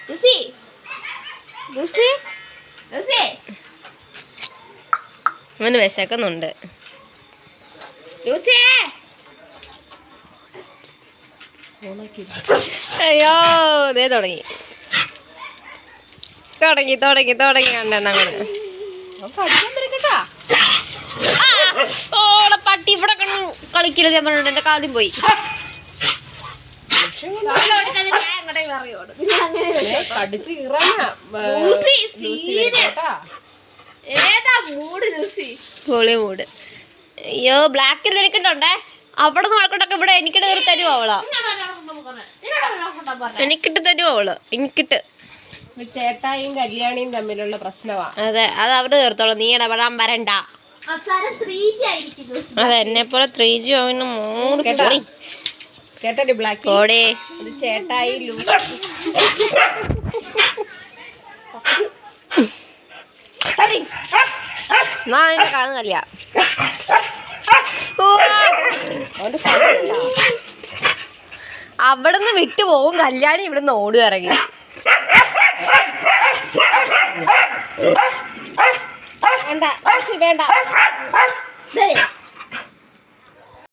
Lucy Lucy Lucy അവന് വിശക്കുന്നുണ്ട്. ലൂസിയേ അയ്യോ ദേ തുടങ്ങി കണ്ടെന്നങ്ങനെ ഓളെ പട്ടി ഇവിടെ കളിക്കില്ല. ഞാൻ പറഞ്ഞിട്ട് എന്റെ കാദ്യം പോയി. പൊളി മൂട്. അയ്യോ ബ്ലാക്ക് എനിക്കിട്ടുണ്ടേ. അവിടെ നിന്ന് മഴക്കൊണ്ടൊക്കെ ഇവിടെ എനിക്കിട്ട് കയറി തരുമോ അവളാ? എനിക്കിട്ട് തരുമോ അവള്? എനിക്കിട്ട് ചേട്ടായും കല്യാണിയും തമ്മിലുള്ള പ്രശ്നമാണ്. അതെ അത് അവിടെ തീർത്തോളൂ. നീ ഇടപെടാൻ വരണ്ട. അതെ എന്നെ പോലെ 3G അവന് 3 കേട്ടടി ബ്ലാക്ക് ഓടേ ചേട്ടായി കാണുന്നില്ല. അവിടുന്ന് വിട്ടു പോകും. കല്യാണി ഇവിടുന്ന് ഓടി ഇറങ്ങി. വേണ്ട വേണ്ട